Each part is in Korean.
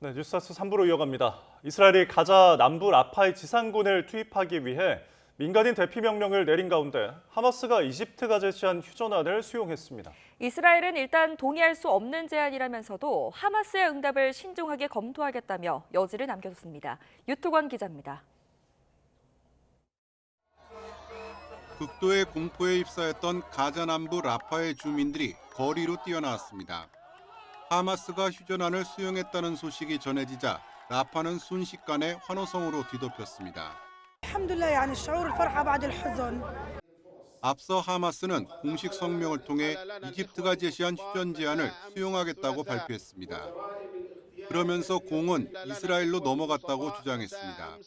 네, 뉴스타스 3부로 이어갑니다. 이스라엘이 가자 남부 라파의 지상군을 투입하기 위해 민간인 대피 명령을 내린 가운데 하마스가 이집트가 제시한 휴전안을 수용했습니다. 이스라엘은 일단 동의할 수 없는 제안이라면서도 하마스의 응답을 신중하게 검토하겠다며 여지를 남겨뒀습니다. 유투권 기자입니다. 극도의 공포에 휩싸였던 가자 남부 라파의 주민들이 거리로 뛰어나왔습니다. 하마스가 휴전안을 수용했다는 소식이 전해지자 라파는 순식간에 환호성으로 뒤덮였습니다. 앞서 하마스는 공식 성명을 통해 이집트가 제시한 휴전 제안을 수용하겠다고 발표했습니다. 그러면서 공은 이스라엘로 넘어갔다고 주장했습니다.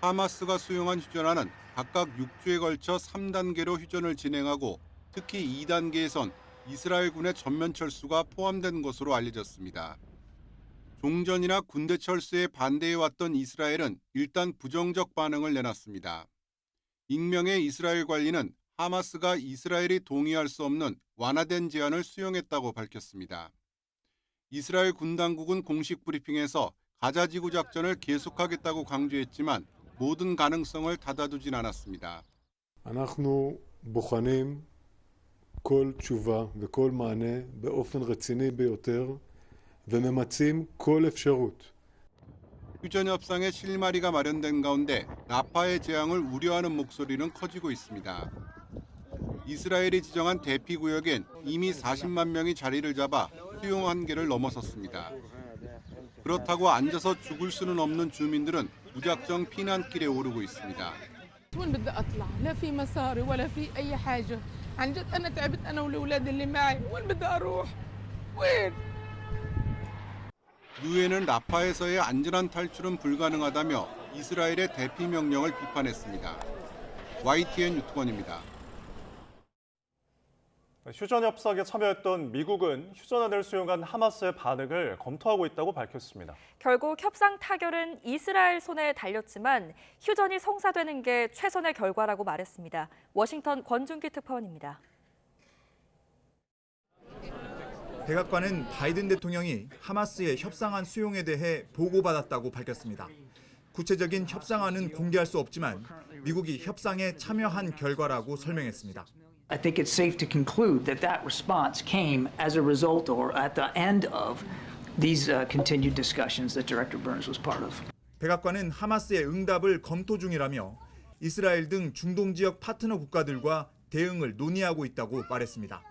하마스가 수용한 휴전안은 각각 6주에 걸쳐 3단계로 휴전을 진행하고 특히 2단계에선 이스라엘군의 전면 철수가 포함된 것으로 알려졌습니다. 종전이나 군대 철수에 반대해왔던 이스라엘은 일단 부정적 반응을 내놨습니다. 익명의 이스라엘 관리는 하마스가 이스라엘이 동의할 수 없는 완화된 제안을 수용했다고 밝혔습니다. 이스라엘 군 당국은 공식 브리핑에서 가자 지구 작전을 계속하겠다고 강조했지만 모든 가능성을 닫아두진 않았습니다. אנחנו בוחנים כל תשובה וכל מענה באופן רציני ביותר וממצים כל אפשרות. 휴전 협상의 실마리가 마련된 가운데 라파의 재앙을 우려하는 목소리는 커지고 있습니다. 이스라엘이 지정한 대피 구역엔 이미 40만 명이 자리를 잡아 수용 한계를 넘어섰습니다. 그렇다고 앉아서 죽을 수는 없는 주민들은 무작정 피난길에 오르고 있습니다. وين بدي اطلع؟ لا في مصاري ولا في اي حاجه. عن جد انا تعبت انا والاولاد اللي معي. وين بدي اروح؟ وين؟ 유엔은 라파에서의 안전한 탈출은 불가능하다며 이스라엘의 대피 명령을 비판했습니다. YTN 유튜버입니다. 휴전 협상에 참여했던 미국은 휴전안을 수용한 하마스의 반응을 검토하고 있다고 밝혔습니다. 결국 협상 타결은 이스라엘 손에 달렸지만 휴전이 성사되는 게 최선의 결과라고 말했습니다. 워싱턴 권준기 특파원입니다. 백악관은 바이든 대통령이 하마스의 협상안 수용에 대해 보고받았다고 밝혔습니다. 구체적인 협상안은 공개할 수 없지만 미국이 협상에 참여한 결과라고 설명했습니다. I think it's safe to conclude that that response came as a result or at the end of these continued discussions that Director Burns was part of. 백악관은 하마스의 응답을 검토 중이라며 이스라엘 등 중동 지역 파트너 국가들과 대응을 논의하고 있다고 말했습니다.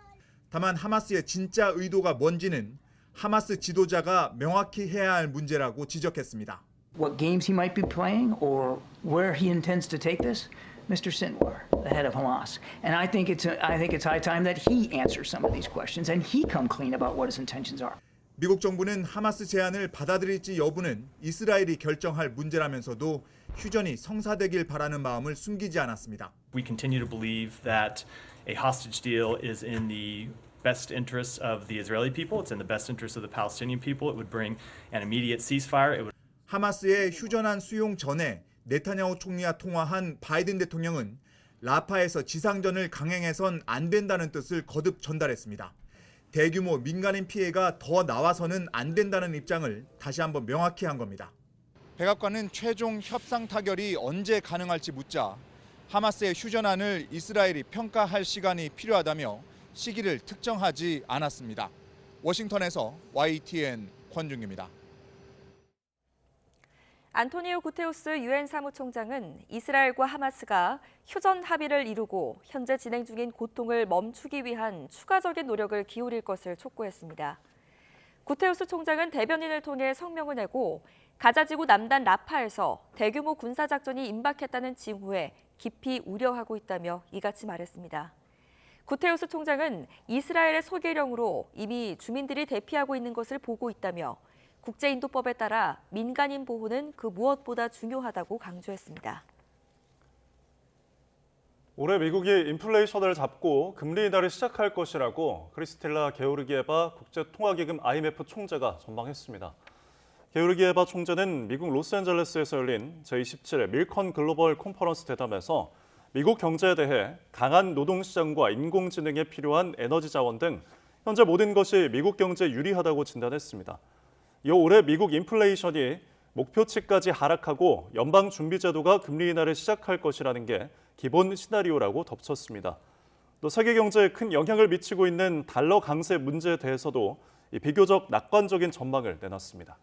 다만 하마스의 진짜 의도가 뭔지는 하마스 지도자가 명확히 해야 할 문제라고 지적했습니다. What games he might be playing or where he intends to take this? Mr. Sinwar, the head of Hamas. And I think it's high time that he answers some of these questions and he come clean about what his intentions are. 미국 정부는 하마스 제안을 받아들일지 여부는 이스라엘이 결정할 문제라면서도 휴전이 성사되길 바라는 마음을 숨기지 않았습니다. We continue to believe that a hostage deal is in the best interests of the Israeli people. It's in the best interests of the Palestinian people. It would bring an immediate ceasefire. 하마스의 휴전안 수용 전에 네타냐후 총리와 통화한 바이든 대통령은 라파에서 지상전을 강행해선 안 된다는 뜻을 거듭 전달했습니다. 대규모 민간인 피해가 더 나와서는 안 된다는 입장을 다시 한번 명확히 한 겁니다. 백악관은 최종 협상 타결이 언제 가능할지 묻자 하마스의 휴전안을 이스라엘이 평가할 시간이 필요하다며 시기를 특정하지 않았습니다. 워싱턴에서 YTN 권준기입니다. 안토니오 구테우스 유엔 사무총장은 이스라엘과 하마스가 휴전 합의를 이루고 현재 진행 중인 고통을 멈추기 위한 추가적인 노력을 기울일 것을 촉구했습니다. 구테우스 총장은 대변인을 통해 성명을 내고 가자지구 남단 라파에서 대규모 군사작전이 임박했다는 징후에 깊이 우려하고 있다며 이같이 말했습니다. 구테우스 총장은 이스라엘의 소개령으로 이미 주민들이 대피하고 있는 것을 보고 있다며 국제인도법에 따라 민간인 보호는 그 무엇보다 중요하다고 강조했습니다. 올해 미국이 인플레이션을 잡고 금리 인하를 시작할 것이라고 크리스텔라 게오르기에바 국제통화기금 IMF 총재가 전망했습니다. 게오르기에바 총재는 미국 로스앤젤레스에서 열린 제27회 밀컨 글로벌 컨퍼런스 대담에서 미국 경제에 대해 강한 노동시장과 인공지능에 필요한 에너지 자원 등 현재 모든 것이 미국 경제에 유리하다고 진단했습니다. 이어 올해 미국 인플레이션이 목표치까지 하락하고 연방준비제도가 금리 인하를 시작할 것이라는 게 기본 시나리오라고 덧붙였습니다. 또 세계 경제에 큰 영향을 미치고 있는 달러 강세 문제에 대해서도 비교적 낙관적인 전망을 내놨습니다.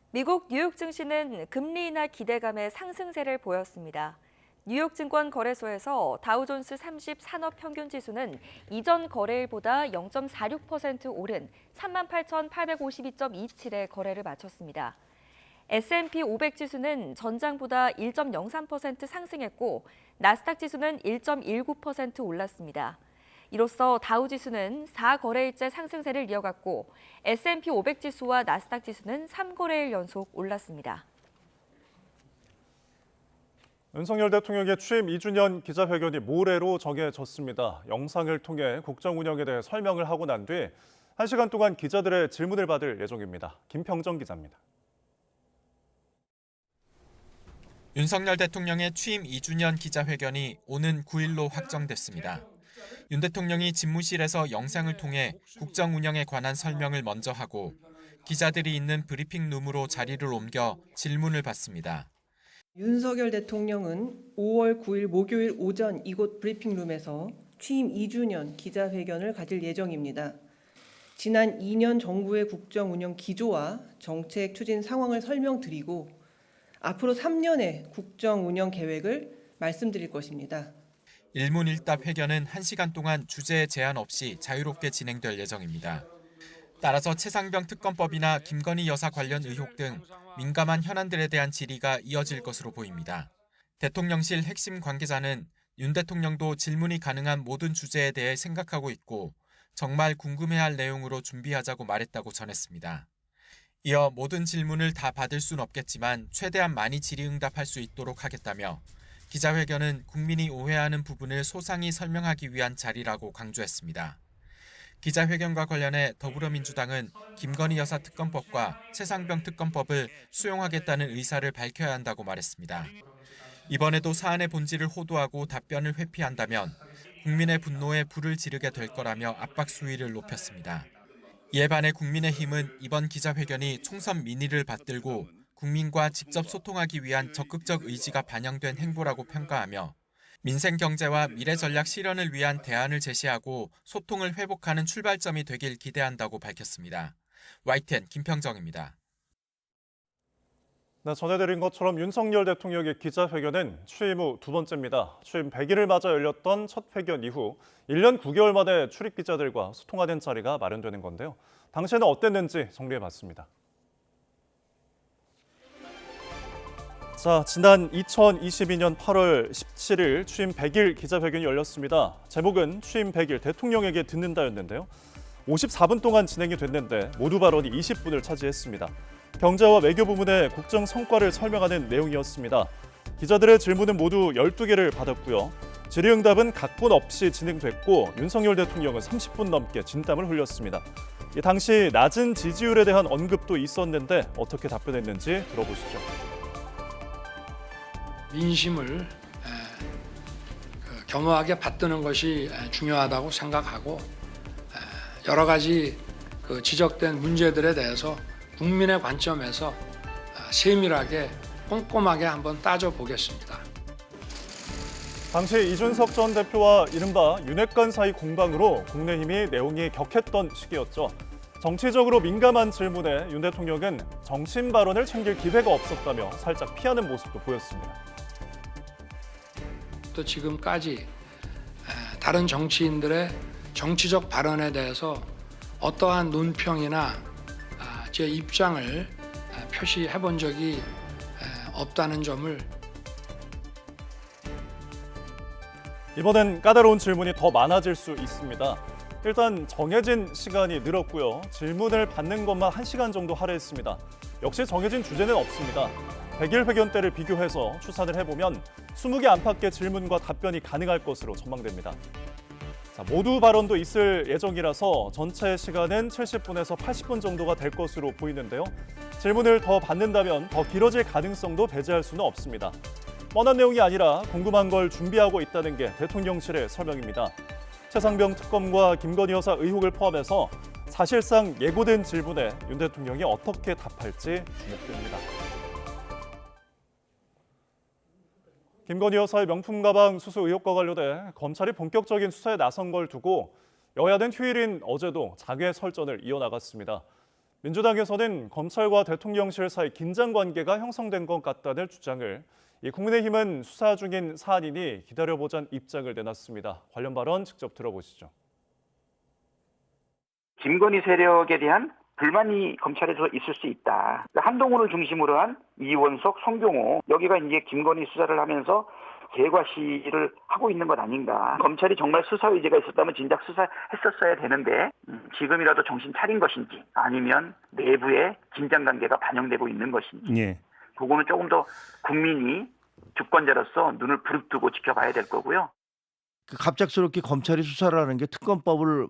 미국 뉴욕 증시는 금리 인하 기대감의 상승세를 보였습니다. 뉴욕 증권 거래소에서 다우존스 30 산업 평균 지수는 이전 거래일보다 0.46% 오른 38,852.27에 거래를 마쳤습니다. S&P 500 지수는 전장보다 1.03% 상승했고 나스닥 지수는 1.19% 올랐습니다. 이로써 다우 지수는 4거래일째 상승세를 이어갔고 S&P 500 지수와 나스닥 지수는 3거래일 연속 올랐습니다. 윤석열 대통령의 취임 2주년 기자회견이 모레로 정해졌습니다. 영상을 통해 국정 운영에 대해 설명을 하고 난 뒤 1시간 동안 기자들의 질문을 받을 예정입니다. 김평정 기자입니다. 윤석열 대통령의 취임 2주년 기자회견이 오는 9일로 확정됐습니다. 윤 대통령이 집무실에서 영상을 통해 국정 운영에 관한 설명을 먼저 하고 기자들이 있는 브리핑룸으로 자리를 옮겨 질문을 받습니다. 윤석열 대통령은 5월 9일 목요일 오전 이곳 브리핑룸에서 취임 2주년 기자회견을 가질 예정입니다. 지난 2년 정부의 국정 운영 기조와 정책 추진 상황을 설명드리고 앞으로 3년의 국정 운영 계획을 말씀드릴 것입니다. 일문일답 회견은 1시간 동안 주제 제한 없이 자유롭게 진행될 예정입니다. 따라서 최상병 특검법이나 김건희 여사 관련 의혹 등 민감한 현안들에 대한 질의가 이어질 것으로 보입니다. 대통령실 핵심 관계자는 윤 대통령도 질문이 가능한 모든 주제에 대해 생각하고 있고 정말 궁금해할 내용으로 준비하자고 말했다고 전했습니다. 이어 모든 질문을 다 받을 순 없겠지만 최대한 많이 질의응답할 수 있도록 하겠다며 기자회견은 국민이 오해하는 부분을 소상히 설명하기 위한 자리라고 강조했습니다. 기자회견과 관련해 더불어민주당은 김건희 여사 특검법과 최상병 특검법을 수용하겠다는 의사를 밝혀야 한다고 말했습니다. 이번에도 사안의 본질을 호도하고 답변을 회피한다면 국민의 분노에 불을 지르게 될 거라며 압박 수위를 높였습니다. 이에 반해 국민의힘은 이번 기자회견이 총선 민의를 받들고 국민과 직접 소통하기 위한 적극적 의지가 반영된 행보라고 평가하며 민생 경제와 미래 전략 실현을 위한 대안을 제시하고 소통을 회복하는 출발점이 되길 기대한다고 밝혔습니다. YTN 김평정입니다. 네, 전해드린 것처럼 윤석열 대통령의 기자회견은 취임 후 두 번째입니다. 취임 100일을 맞아 열렸던 첫 회견 이후 1년 9개월 만에 출입 기자들과 소통하는 자리가 마련되는 건데요. 당시에는 어땠는지 정리해봤습니다. 자, 지난 2022년 8월 17일 취임 100일 기자회견이 열렸습니다. 제목은 취임 100일 대통령에게 듣는다였는데요. 54분 동안 진행이 됐는데 모두 발언이 20분을 차지했습니다. 경제와 외교 부문의 국정 성과를 설명하는 내용이었습니다. 기자들의 질문은 모두 12개를 받았고요. 질의응답은 각본 없이 진행됐고 윤석열 대통령은 30분 넘게 진땀을 흘렸습니다. 이 당시 낮은 지지율에 대한 언급도 있었는데 어떻게 답변했는지 들어보시죠. 민심을 겸허하게 받드는 것이 중요하다고 생각하고 여러 가지 지적된 문제들에 대해서 국민의 관점에서 세밀하게 꼼꼼하게 한번 따져보겠습니다. 당시 이준석 전 대표와 이른바 윤핵관 사이 공방으로 국내힘이 내용이 격했던 시기였죠. 정치적으로 민감한 질문에 윤 대통령은 정치인 발언을 챙길 기회가 없었다며 살짝 피하는 모습도 보였습니다. 또 지금까지 다른 정치인들의 정치적 발언에 대해서 어떠한 논평이나 제 입장을 표시해 본 적이 없다는 점을 이번엔 까다로운 질문이 더 많아질 수 있습니다. 일단 정해진 시간이 늘었고요. 질문을 받는 것만 1시간 정도 할애했습니다. 역시 정해진 주제는 없습니다. 100일 회견 때를 비교해서 추산을 해보면 20개 안팎의 질문과 답변이 가능할 것으로 전망됩니다. 자, 모두 발언도 있을 예정이라서 전체 시간은 70분에서 80분 정도가 될 것으로 보이는데요. 질문을 더 받는다면 더 길어질 가능성도 배제할 수는 없습니다. 뻔한 내용이 아니라 궁금한 걸 준비하고 있다는 게 대통령실의 설명입니다. 최상병 특검과 김건희 여사 의혹을 포함해서 사실상 예고된 질문에 윤 대통령이 어떻게 답할지 주목됩니다. 김건희 여사의 명품 가방 수수 의혹과 관련돼 검찰이 본격적인 수사에 나선 걸 두고 여야는 휴일인 어제도 장외 설전을 이어나갔습니다. 민주당에서는 검찰과 대통령실 사이 긴장 관계가 형성된 것 같다는 주장을, 국민의힘은 수사 중인 사안이니 기다려보자는 입장을 내놨습니다. 관련 발언 직접 들어보시죠. 김건희 세력에 대한 불만이 검찰에서 있을 수 있다. 한동훈을 중심으로 한 이원석, 송병호, 여기가 이제 김건희 수사를 하면서 개과시를 하고 있는 것 아닌가. 검찰이 정말 수사 의지가 있었다면 진작 수사했었어야 되는데 지금이라도 정신 차린 것인지 아니면 내부에 긴장 관계가 반영되고 있는 것인지 그거는 조금 더 국민이 주권자로서 눈을 부릅뜨고 지켜봐야 될 거고요. 갑작스럽게 검찰이 수사를 하는 게 특검법을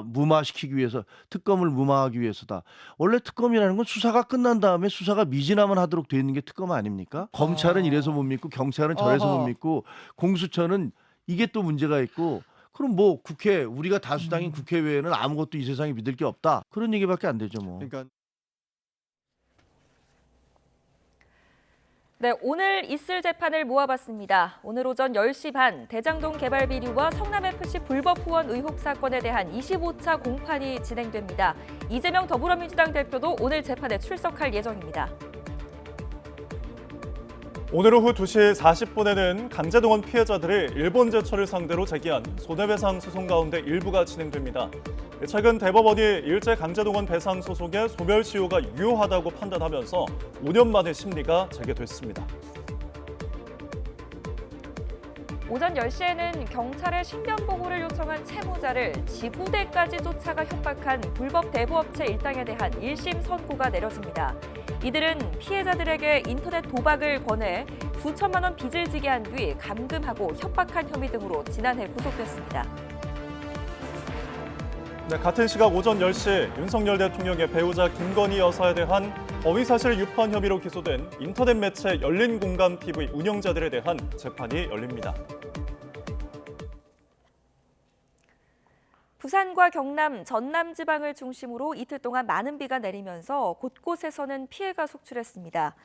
무마시키기 위해서, 특검을 무마하기 위해서다. 원래 특검이라는 건 수사가 끝난 다음에 수사가 미진하면 하도록 돼 있는 게 특검 아닙니까? 검찰은 이래서 못 믿고 경찰은 저래서 못 믿고 공수처는 이게 또 문제가 있고, 그럼 뭐 국회, 우리가 다수당인 국회 외에는 아무것도 이 세상에 믿을 게 없다. 그런 얘기밖에 안 되죠 뭐. 그러니까 네, 오늘 있을 재판을 모아봤습니다. 오늘 오전 10시 반 대장동 개발 비리와 성남FC 불법 후원 의혹 사건에 대한 25차 공판이 진행됩니다. 이재명 더불어민주당 대표도 오늘 재판에 출석할 예정입니다. 오늘 오후 2시 40분에는 강제동원 피해자들이 일본 제철을 상대로 제기한 손해배상 소송 가운데 일부가 진행됩니다. 최근 대법원이 일제 강제동원 배상 소송의 소멸시효가 유효하다고 판단하면서 5년 만에 심리가 재개됐습니다. 오전 10시에는 경찰의 신변 보호를 요청한 채무자를 지구대까지 쫓아가 협박한 불법 대부업체 일당에 대한 1심 선고가 내려집니다. 이들은 피해자들에게 인터넷 도박을 권해 수천만 원 빚을 지게 한 뒤 감금하고 협박한 혐의 등으로 지난해 구속됐습니다. 네, 같은 시각 오전 10시 윤석열 대통령의 배우자 김건희 여사에 대한 허위사실 유포한 혐의로 기소된 인터넷 매체 열린공감TV 운영자들에 대한 재판이 열립니다. 부산과 경남, 전남 지방을 중심으로 이틀 동안 많은 비가 내리면서 곳곳에서는 피해가 속출했습니다.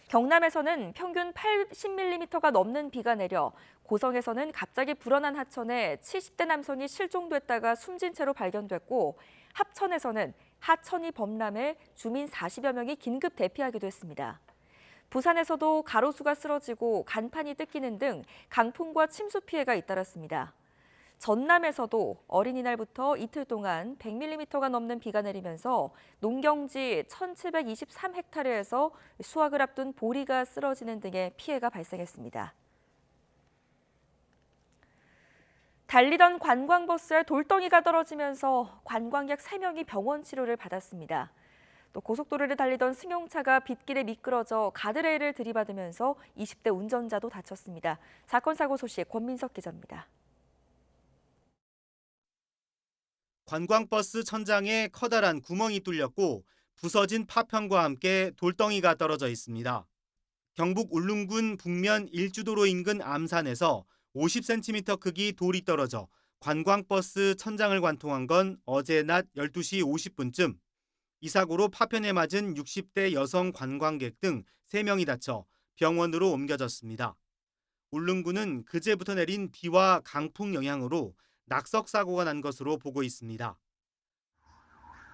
경남에서는 평균 80mm가 넘는 비가 내려 고성에서는 갑자기 불어난 하천에 70대 남성이 실종됐다가 숨진 채로 발견됐고, 합천에서는 하천이 범람해 주민 40여 명이 긴급 대피하기도 했습니다. 부산에서도 가로수가 쓰러지고 간판이 뜯기는 등 강풍과 침수 피해가 잇따랐습니다. 전남에서도 어린이날부터 이틀 동안 100mm가 넘는 비가 내리면서 농경지 1,723헥타르에서 수확을 앞둔 보리가 쓰러지는 등의 피해가 발생했습니다. 달리던 관광버스에 돌덩이가 떨어지면서 관광객 3명이 병원 치료를 받았습니다. 또 고속도로를 달리던 승용차가 빗길에 미끄러져 가드레일을 들이받으면서 20대 운전자도 다쳤습니다. 사건 사고 소식 권민석 기자입니다. 관광버스 천장에 커다란 구멍이 뚫렸고 부서진 파편과 함께 돌덩이가 떨어져 있습니다. 경북 울릉군 북면 일주도로 인근 암산에서 50cm 크기 돌이 떨어져 관광버스 천장을 관통한 건 어제 낮 12시 50분쯤. 이 사고로 파편에 맞은 60대 여성 관광객 등 3명이 다쳐 병원으로 옮겨졌습니다. 울릉군은 그제부터 내린 비와 강풍 영향으로 낙석 사고가 난 것으로 보고 있습니다.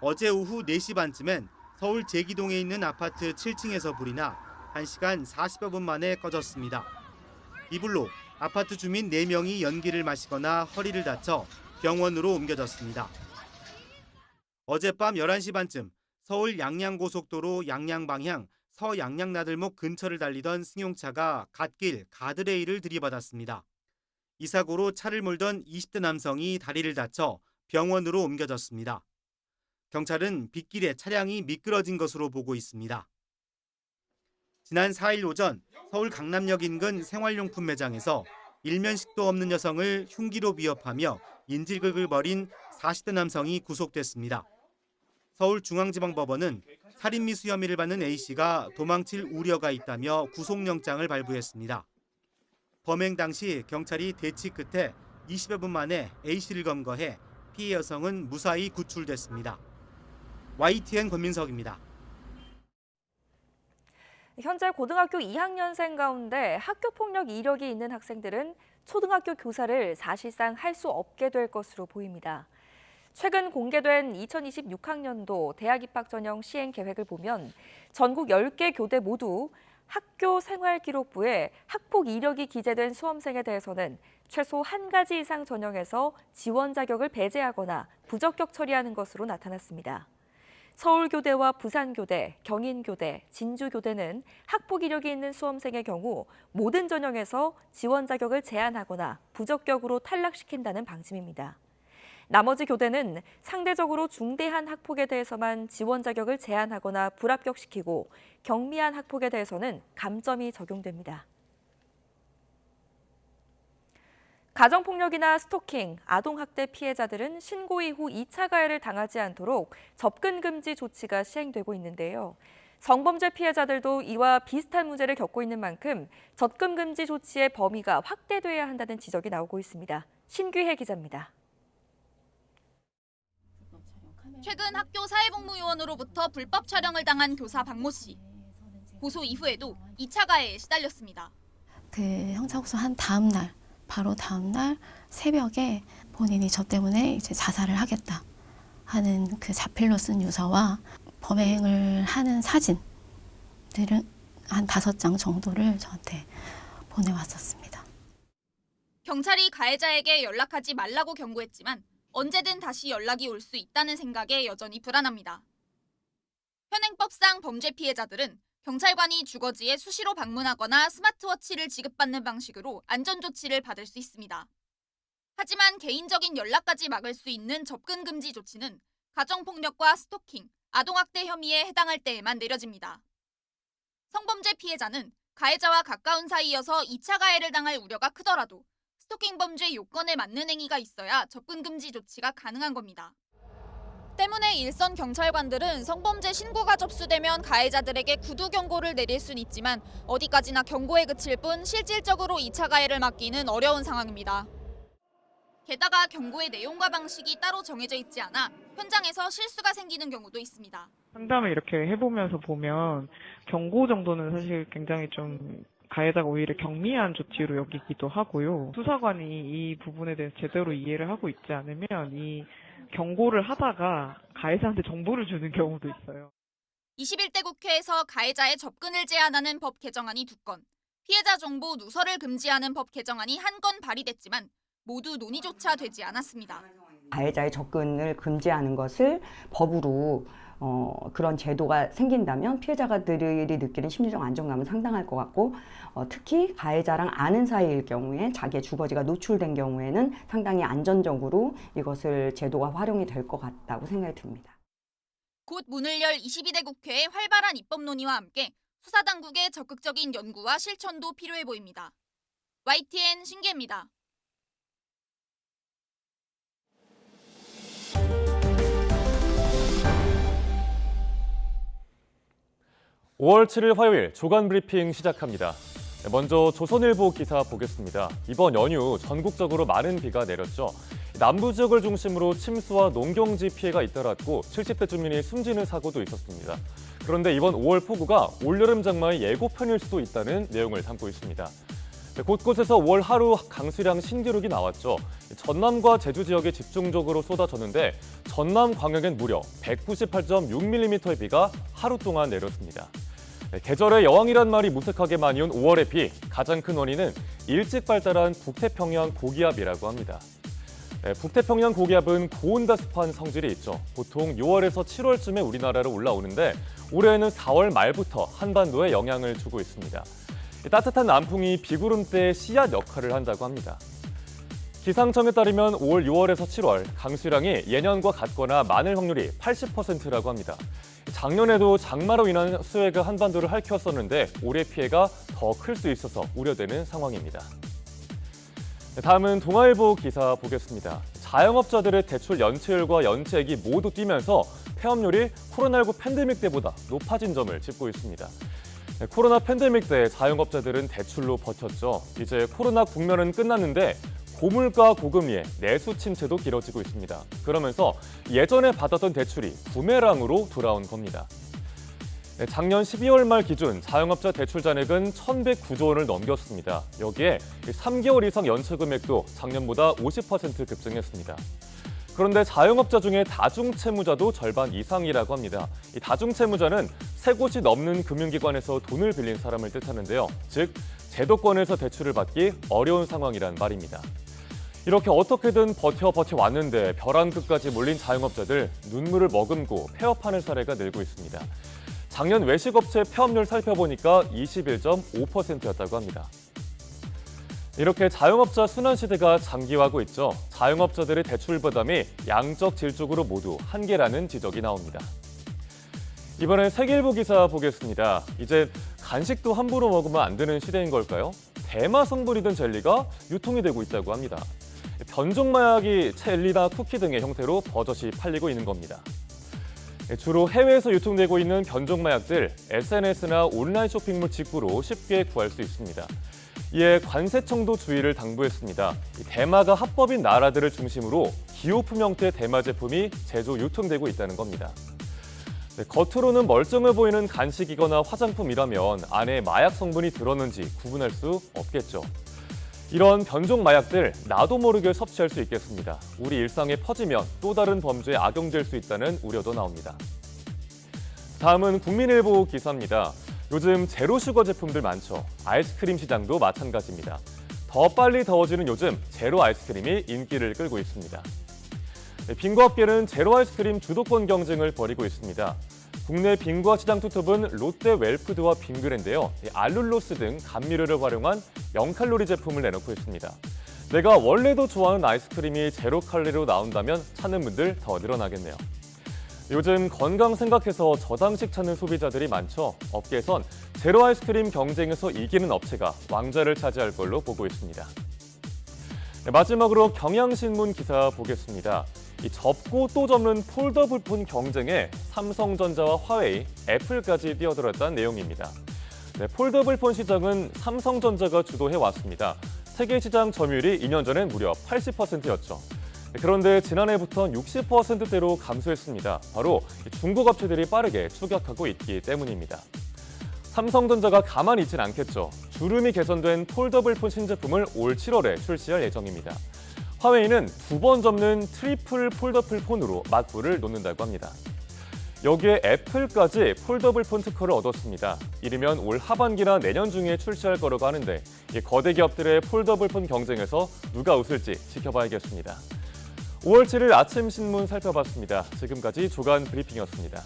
어제 오후 4시 반쯤엔 서울 제기동에 있는 아파트 7층에서 불이 나 1시간 40여 분 만에 꺼졌습니다. 이 불로 아파트 주민 4명이 연기를 마시거나 허리를 다쳐 병원으로 옮겨졌습니다. 어젯밤 11시 반쯤 서울 양양고속도로 양양 방향 서양양나들목 근처를 달리던 승용차가 갓길 가드레일을 들이받았습니다. 이 사고로 차를 몰던 20대 남성이 다리를 다쳐 병원으로 옮겨졌습니다. 경찰은 빗길에 차량이 미끄러진 것으로 보고 있습니다. 지난 4일 오전 서울 강남역 인근 생활용품 매장에서 일면식도 없는 여성을 흉기로 위협하며 인질극을 벌인 40대 남성이 구속됐습니다. 서울중앙지방법원은 살인미수 혐의를 받는 A씨가 도망칠 우려가 있다며 구속영장을 발부했습니다. 범행 당시 경찰이 대치 끝에 20여 분 만에 A씨를 검거해 피해 여성은 무사히 구출됐습니다. YTN 권민석입니다. 현재 고등학교 2학년생 가운데 학교폭력 이력이 있는 학생들은 초등학교 교사를 사실상 할 수 없게 될 것으로 보입니다. 최근 공개된 2026학년도 대학 입학 전형 시행 계획을 보면 전국 10개 교대 모두 학교 생활기록부에 학폭 이력이 기재된 수험생에 대해서는 최소 한 가지 이상 전형에서 지원 자격을 배제하거나 부적격 처리하는 것으로 나타났습니다. 서울교대와 부산교대, 경인교대, 진주교대는 학폭 이력이 있는 수험생의 경우 모든 전형에서 지원 자격을 제한하거나 부적격으로 탈락시킨다는 방침입니다. 나머지 교대는 상대적으로 중대한 학폭에 대해서만 지원 자격을 제한하거나 불합격시키고 경미한 학폭에 대해서는 감점이 적용됩니다. 가정폭력이나 스토킹, 아동학대 피해자들은 신고 이후 2차 가해를 당하지 않도록 접근 금지 조치가 시행되고 있는데요. 성범죄 피해자들도 이와 비슷한 문제를 겪고 있는 만큼 접근 금지 조치의 범위가 확대돼야 한다는 지적이 나오고 있습니다. 신규혜 기자입니다. 최근 학교 사회복무요원으로부터 불법 촬영을 당한 교사 박모 씨. 고소 이후에도 2차 가해에 시달렸습니다. 그 형사고소 한 바로 다음 날 새벽에 본인이 저 때문에 이제 자살을 하겠다 하는 그 자필로 쓴 유서와 범행을 하는 사진들을 한 5장 정도를 저한테 보내왔었습니다. 경찰이 가해자에게 연락하지 말라고 경고했지만 언제든 다시 연락이 올 수 있다는 생각에 여전히 불안합니다. 현행법상 범죄 피해자들은 경찰관이 주거지에 수시로 방문하거나 스마트워치를 지급받는 방식으로 안전조치를 받을 수 있습니다. 하지만 개인적인 연락까지 막을 수 있는 접근 금지 조치는 가정폭력과 스토킹, 아동학대 혐의에 해당할 때에만 내려집니다. 성범죄 피해자는 가해자와 가까운 사이여서 2차 가해를 당할 우려가 크더라도 스토킹 범죄 요건에 맞는 행위가 있어야 접근 금지 조치가 가능한 겁니다. 때문에 일선 경찰관들은 성범죄 신고가 접수되면 가해자들에게 구두 경고를 내릴 수는 있지만 어디까지나 경고에 그칠 뿐 실질적으로 2차 가해를 막기는 어려운 상황입니다. 게다가 경고의 내용과 방식이 따로 정해져 있지 않아 현장에서 실수가 생기는 경우도 있습니다. 상담을 이렇게 해보면서 보면 경고 정도는 사실 굉장히 좀 가해자가 오히려 경미한 조치로 여기기도 하고요. 수사관이 이 부분에 대해서 제대로 이해를 하고 있지 않으면 이 경고를 하다가 가해자한테 정보를 주는 경우도 있어요. 21대 국회에서 가해자의 접근을 제한하는 법 개정안이 2건, 피해자 정보 누설을 금지하는 법 개정안이 1건 발의됐지만 모두 논의조차 되지 않았습니다. 가해자의 접근을 금지하는 것을 법으로 그런 제도가 생긴다면 피해자들이 느끼는 심리적 안정감은 상당할 것 같고 특히 가해자랑 아는 사이일 경우에 자기의 주거지가 노출된 경우에는 상당히 안전적으로 이것을 제도가 활용이 될 것 같다고 생각이 듭니다. 곧 문을 열 22대 국회의 활발한 입법 논의와 함께 수사당국의 적극적인 연구와 실천도 필요해 보입니다. YTN 신기혜입니다. (5월 7일) 화요일 조간 브리핑 시작합니다. 먼저 조선일보 기사 보겠습니다. 이번 연휴 전국적으로 많은 비가 내렸죠. 남부 지역을 중심으로 침수와 농경지 피해가 잇따랐고 70대 주민이 숨지는 사고도 있었습니다. 그런데 이번 5월 폭우가 올여름 장마의 예고편일 수도 있다는 내용을 담고 있습니다. 곳곳에서 5월 하루 강수량 신기록이 나왔죠. 전남과 제주 지역에 집중적으로 쏟아졌는데 전남 광양엔 무려 198.6mm의 비가 하루 동안 내렸습니다. 계절의 여왕이란 말이 무색하게 많이 온 5월의 비, 가장 큰 원인은 일찍 발달한 북태평양 고기압이라고 합니다. 북태평양 고기압은 고온다습한 성질이 있죠. 보통 6월에서 7월쯤에 우리나라로 올라오는데 올해는 4월 말부터 한반도에 영향을 주고 있습니다. 따뜻한 남풍이 비구름대의 씨앗 역할을 한다고 합니다. 기상청에 따르면 5월, 6월에서 7월 강수량이 예년과 같거나 많을 확률이 80%라고 합니다. 작년에도 장마로 인한 수해가 한반도를 핥혔었는데 올해 피해가 더 클 수 있어서 우려되는 상황입니다. 다음은 동아일보 기사 보겠습니다. 자영업자들의 대출 연체율과 연체액이 모두 뛰면서 폐업률이 코로나19 팬데믹 때보다 높아진 점을 짚고 있습니다. 코로나 팬데믹 때 자영업자들은 대출로 버텼죠. 이제 코로나 국면은 끝났는데 고물가 고금리에 내수 침체도 길어지고 있습니다. 그러면서 예전에 받았던 대출이 부메랑으로 돌아온 겁니다. 작년 12월 말 기준 자영업자 대출 잔액은 1,109조 원을 넘겼습니다. 여기에 3개월 이상 연체 금액도 작년보다 50% 급증했습니다. 그런데 자영업자 중에 다중채무자도 절반 이상이라고 합니다. 이 다중채무자는 3곳이 넘는 금융기관에서 돈을 빌린 사람을 뜻하는데요. 즉, 제도권에서 대출을 받기 어려운 상황이란 말입니다. 이렇게 어떻게든 버텨왔는데 벼랑 끝까지 몰린 자영업자들 눈물을 머금고 폐업하는 사례가 늘고 있습니다. 작년 외식업체 폐업률 살펴보니까 21.5%였다고 합니다. 이렇게 자영업자 순환시대가 장기화하고 있죠. 자영업자들의 대출 부담이 양적, 질적으로 모두 한계라는 지적이 나옵니다. 이번엔 세계일보 기사 보겠습니다. 이제 간식도 함부로 먹으면 안 되는 시대인 걸까요? 대마 성분이 든 젤리가 유통이 되고 있다고 합니다. 변종마약이 젤리나 쿠키 등의 형태로 버젓이 팔리고 있는 겁니다. 주로 해외에서 유통되고 있는 변종마약들, SNS나 온라인 쇼핑몰 직구로 쉽게 구할 수 있습니다. 이에 관세청도 주의를 당부했습니다. 대마가 합법인 나라들을 중심으로 기호품 형태의 대마 제품이 제조 유통되고 있다는 겁니다. 겉으로는 멀쩡해 보이는 간식이거나 화장품이라면 안에 마약 성분이 들었는지 구분할 수 없겠죠. 이런 변종 마약들 나도 모르게 섭취할 수 있겠습니다. 우리 일상에 퍼지면 또 다른 범죄에 악용될 수 있다는 우려도 나옵니다. 다음은 국민일보 기사입니다. 요즘 제로슈거 제품들 많죠. 아이스크림 시장도 마찬가지입니다. 더 빨리 더워지는 요즘 제로 아이스크림이 인기를 끌고 있습니다. 빙과업계는 제로 아이스크림 주도권 경쟁을 벌이고 있습니다. 국내 빙과 시장 투톱은 롯데 웰푸드와 빙그레인데요. 알룰로스 등 감미료를 활용한 0칼로리 제품을 내놓고 있습니다. 내가 원래도 좋아하는 아이스크림이 제로 칼로리로 나온다면 찾는 분들 더 늘어나겠네요. 요즘 건강 생각해서 저당식 찾는 소비자들이 많죠. 업계에선 제로 아이스크림 경쟁에서 이기는 업체가 왕좌를 차지할 걸로 보고 있습니다. 마지막으로 경향신문 기사 보겠습니다. 이 접고 또 접는 폴더블폰 경쟁에 삼성전자와 화웨이, 애플까지 뛰어들었다는 내용입니다. 폴더블폰 시장은 삼성전자가 주도해왔습니다. 세계 시장 점유율이 2년 전엔 무려 80%였죠. 그런데 지난해부터는 60%대로 감소했습니다. 바로 중국 업체들이 빠르게 추격하고 있기 때문입니다. 삼성전자가 가만히 있진 않겠죠. 주름이 개선된 폴더블폰 신제품을 올 7월에 출시할 예정입니다. 화웨이는 2번 접는 트리플 폴더블 폰으로 맞불을 놓는다고 합니다. 여기에 애플까지 폴더블폰 특허를 얻었습니다. 이르면 올 하반기나 내년 중에 출시할 거라고 하는데 이 거대 기업들의 폴더블폰 경쟁에서 누가 웃을지 지켜봐야겠습니다. 5월 7일 아침 신문 살펴봤습니다. 지금까지 조간 브리핑이었습니다.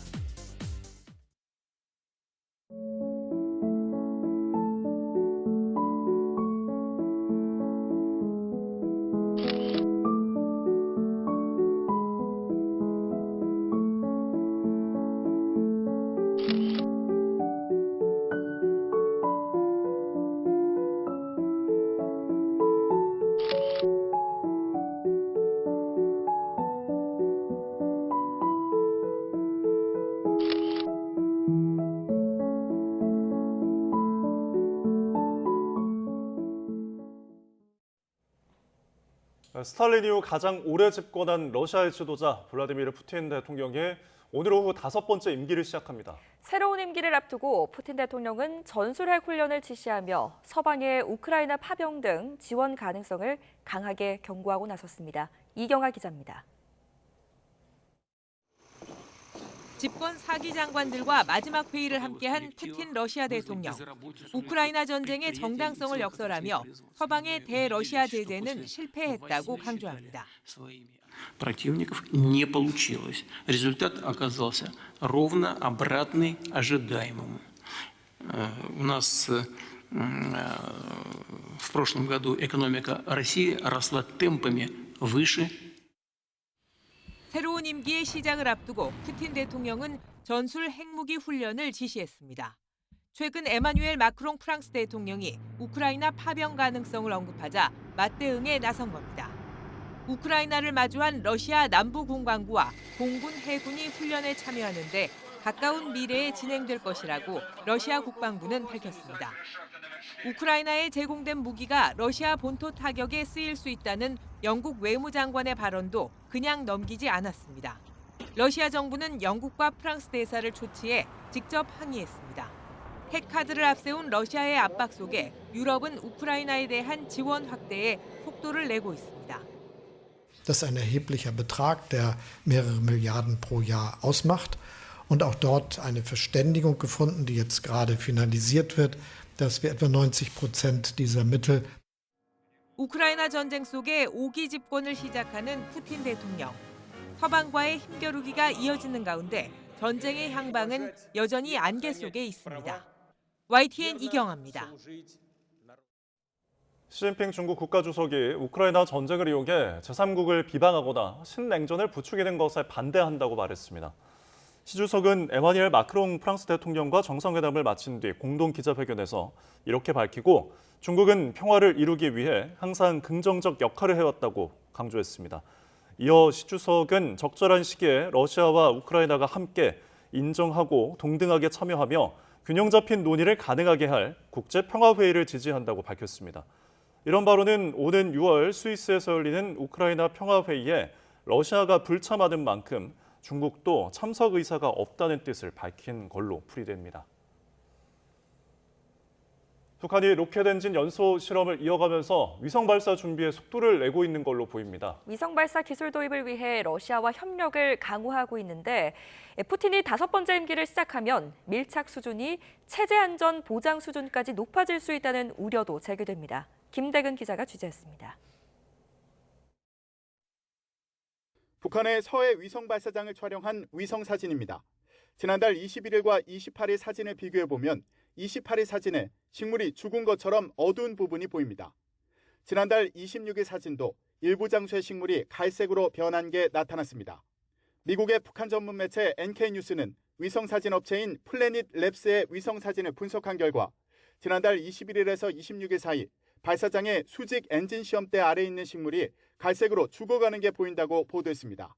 스탈린 이후 가장 오래 집권한 러시아의 지도자 블라디미르 푸틴 대통령이 오늘 오후 5번째 임기를 시작합니다. 새로운 임기를 앞두고 푸틴 대통령은 전술핵 훈련을 지시하며 서방의 우크라이나 파병 등 지원 가능성을 강하게 경고하고 나섰습니다. 이경아 기자입니다. 집권 4기 장관들과 마지막 회의를 함께한 푸틴 러시아 대통령. 우크라이나 전쟁의 정당성을 역설하며 서방의 대러시아 제재는 실패했다고 강조합니다. Противников не получилось. Результат оказался ровно обратный ожидаемому. У нас в прошлом году экономика России росла темпами выше. 새로운 임기의 시작을 앞두고 푸틴 대통령은 전술 핵무기 훈련을 지시했습니다. 최근 에마뉴엘 마크롱 프랑스 대통령이 우크라이나 파병 가능성을 언급하자 맞대응에 나선 겁니다. 우크라이나를 마주한 러시아 남부군광부와 공군 해군이 훈련에 참여하는데 가까운 미래에 진행될 것이라고 러시아 국방부는 밝혔습니다. 우크라이나에 제공된 무기가 러시아 본토 타격에 쓰일 수 있다는 영국 외무장관의 발언도 그냥 넘기지 않았습니다. 러시아 정부는 영국과 프랑스 대사를 초치해 직접 항의했습니다. 핵카드를 앞세운 러시아의 압박 속에 유럽은 우크라이나에 대한 지원 확대에 속도를 내고 있습니다. Das ist ein erheblicher Betrag, der mehrere Milliarden pro Jahr ausmacht. Und auch dort eine Verständigung gefunden, die jetzt gerade finalisiert wird, dass wir etwa 90% dieser Mittel. 우크라이나 전쟁 속에 5기 집권을 시작하는 푸틴 대통령. 서방과의 힘겨루기가 이어지는 가운데 전쟁의 향방은 여전히 안개 속에 있습니다. YTN 이경아입니다. 시진핑 중국 국가주석이 우크라이나 전쟁을 이용해 제3국을 비방하거나 신냉전을 부추기는 것에 반대한다고 말했습니다. 시 주석은 에마뉘엘 마크롱 프랑스 대통령과 정상회담을 마친 뒤 공동 기자회견에서 이렇게 밝히고 중국은 평화를 이루기 위해 항상 긍정적 역할을 해왔다고 강조했습니다. 이어 시 주석은 적절한 시기에 러시아와 우크라이나가 함께 인정하고 동등하게 참여하며 균형 잡힌 논의를 가능하게 할 국제평화회의를 지지한다고 밝혔습니다. 이런 발언은 오는 6월 스위스에서 열리는 우크라이나 평화회의에 러시아가 불참하는 만큼 중국도 참석 의사가 없다는 뜻을 밝힌 걸로 풀이됩니다. 북한이 로켓 엔진 연소 실험을 이어가면서 위성 발사 준비에 속도를 내고 있는 걸로 보입니다. 위성 발사 기술 도입을 위해 러시아와 협력을 강화하고 있는데 푸틴이 5번째 임기를 시작하면 밀착 수준이 체제 안전 보장 수준까지 높아질 수 있다는 우려도 제기됩니다. 김대근 기자가 취재했습니다. 북한의 서해 위성 발사장을 촬영한 위성 사진입니다. 지난달 21일과 28일 사진을 비교해보면 28일 사진에 식물이 죽은 것처럼 어두운 부분이 보입니다. 지난달 26일 사진도 일부 장소의 식물이 갈색으로 변한 게 나타났습니다. 미국의 북한 전문 매체 NK뉴스는 위성 사진 업체인 플래닛 랩스의 위성 사진을 분석한 결과 지난달 21일에서 26일 사이 발사장의 수직 엔진 시험대 아래에 있는 식물이 갈색으로 죽어가는 게 보인다고 보도했습니다.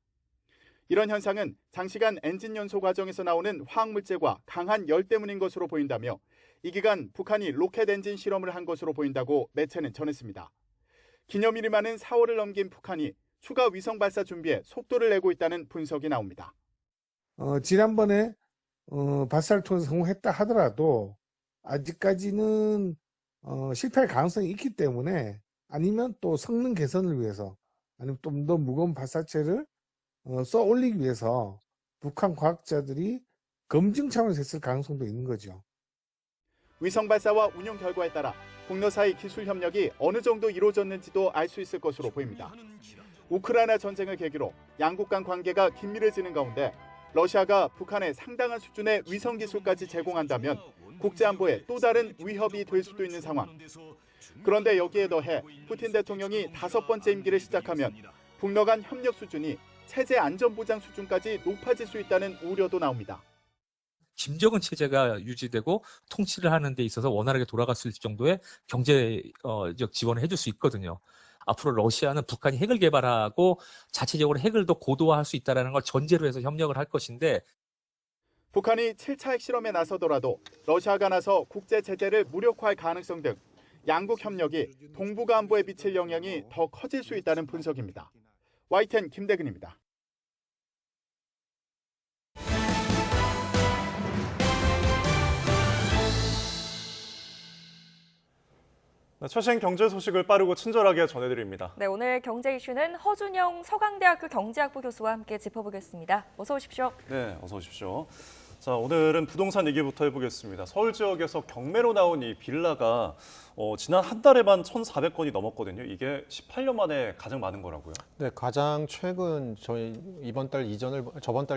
이런 현상은 장시간 엔진 연소 과정에서 나오는 화학물질과 강한 열 때문인 것으로 보인다며 이 기간 북한이 로켓 엔진 실험을 한 것으로 보인다고 매체는 전했습니다. 기념일이 많은 4월을 넘긴 북한이 추가 위성 발사 준비에 속도를 내고 있다는 분석이 나옵니다. 지난번에 발사를 통해서 성공했다 하더라도 아직까지는 실패할 가능성이 있기 때문에 아니면 또 성능 개선을 위해서 아니면 좀 더 무거운 발사체를 쏘아 올리기 위해서 북한 과학자들이 검증 차원에서 했을 가능성도 있는 거죠. 위성 발사와 운용 결과에 따라 북러 사이 기술 협력이 어느 정도 이루어졌는지도 알 수 있을 것으로 보입니다. 우크라이나 전쟁을 계기로 양국 간 관계가 긴밀해지는 가운데 러시아가 북한에 상당한 수준의 위성 기술까지 제공한다면 국제안보에 또 다른 위협이 될 수도 있는 상황. 그런데 여기에 더해 푸틴 대통령이 5번째 임기를 시작하면 북러 간 협력 수준이 체제 안전보장 수준까지 높아질 수 있다는 우려도 나옵니다. 김정은 체제가 유지되고 통치를 하는 데 있어서 원활하게 돌아갔을 정도의 경제적 지원을 해줄 수 있거든요. 앞으로 러시아는 북한이 핵을 개발하고 자체적으로 핵을 더 고도화할 수 있다는 걸 전제로 해서 협력을 할 것인데 북한이 7차 핵실험에 나서더라도 러시아가 나서 국제 제재를 무력화할 가능성 등 양국 협력이 동북아 안보에 미칠 영향이 더 커질 수 있다는 분석입니다. YTN 김대근입니다. 최신 경제 소식을 빠르고 친절하게 전해드립니다. 네, 오늘 경제 이슈는 허준영 서강대학교 경제학부 교수와 함께 짚어보겠습니다. 어서 오십시오. 네, 어서 오십시오. 자, 오늘은 부동산 얘기부터 해보겠습니다. 서울 지역에서 경매로 나온 이 빌라가 지난 한 달에만 1,400건이 넘었거든요. 이게 18년 만에 가장 많은 거라고요? 네, 가장 최근 저번 달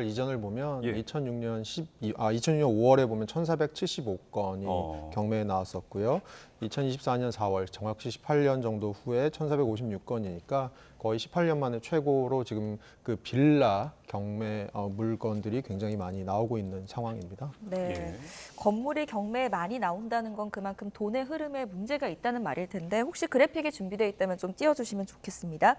이전을 보면 예. 2006년 5월에 보면 1,475건이 경매에 나왔었고요. 2024년 4월, 정확히 18년 정도 후에 1,456건이니까 거의 18년 만에 최고로 지금 그 빌라 경매 물건들이 굉장히 많이 나오고 있는 상황입니다. 네, 건물이 경매에 많이 나온다는 건 그만큼 돈의 흐름에 문제가 문제가 있다는 말일 텐데 혹시 그래픽이 준비되어 있다면 좀 띄워주시면 좋겠습니다.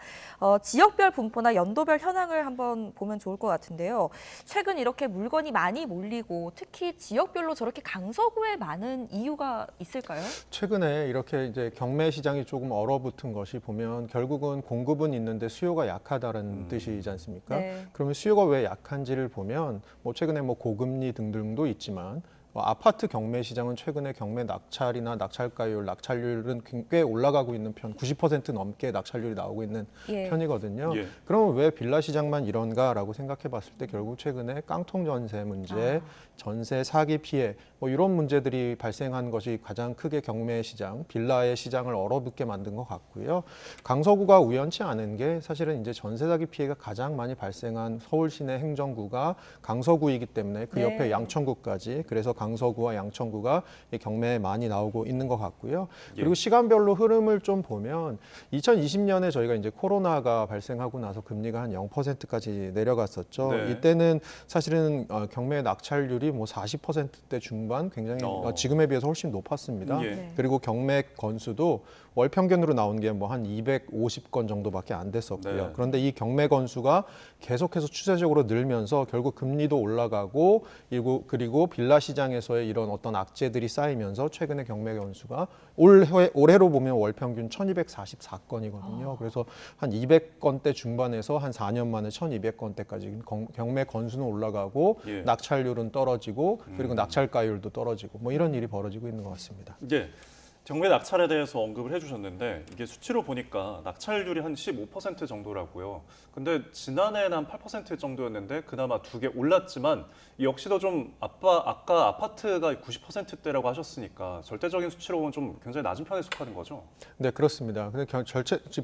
지역별 분포나 연도별 현황을 한번 보면 좋을 것 같은데요. 최근 이렇게 물건이 많이 몰리고 특히 지역별로 저렇게 강서구에 많은 이유가 있을까요? 최근에 이렇게 이제 경매 시장이 조금 얼어붙은 것이 보면 결국은 공급은 있는데 수요가 약하다는 뜻이지 않습니까? 네. 그러면 수요가 왜 약한지를 보면 뭐 최근에 뭐 고금리 등등도 있지만 아파트 경매 시장은 최근에 경매 낙찰이나 낙찰가율, 낙찰률은 꽤 올라가고 있는 편, 90% 넘게 낙찰률이 나오고 있는 편이거든요. 그러면 왜 빌라 시장만 이런가라고 생각해 봤을 때 결국 최근에 깡통 전세 문제, 전세 사기 피해 뭐 이런 문제들이 발생한 것이 가장 크게 경매 시장, 빌라의 시장을 얼어붙게 만든 것 같고요. 강서구가 우연치 않은 게 사실은 이제 전세 사기 피해가 가장 많이 발생한 서울 시내 행정구가 강서구이기 때문에 그 옆에 양천구까지 그래서 강서구와 양천구가 경매에 많이 나오고 있는 것 같고요. 그리고 시간별로 흐름을 좀 보면 2020년에 저희가 이제 코로나가 발생하고 나서 금리가 한 0%까지 내려갔었죠. 네. 이때는 사실은 경매 낙찰률이 뭐 40%대 중반 굉장히 지금에 비해서 훨씬 높았습니다. 그리고 경매 건수도 월 평균으로 나온 게 뭐 한 250건 정도밖에 안 됐었고요. 네. 그런데 이 경매 건수가 계속해서 추세적으로 늘면서 결국 금리도 올라가고 그리고 빌라 시장에서의 이런 어떤 악재들이 쌓이면서 최근에 경매 건수가 올해로 보면 월 평균 1244건이거든요. 그래서 한 200건대 중반에서 한 4년 만에 1200건대까지 경매 건수는 올라가고 낙찰률은 떨어지고 그리고 낙찰가율도 떨어지고 뭐 이런 일이 벌어지고 있는 것 같습니다. 경매 낙찰에 대해서 언급을 해주셨는데 이게 수치로 보니까 낙찰률이 한 15% 정도라고요. 근데 지난해에는 한 8% 정도였는데 그나마 2개 올랐지만 역시도 좀 아까 아파트가 90%대라고 하셨으니까 절대적인 수치로 보면 좀 굉장히 낮은 편에 속하는 거죠? 네, 그렇습니다. 근데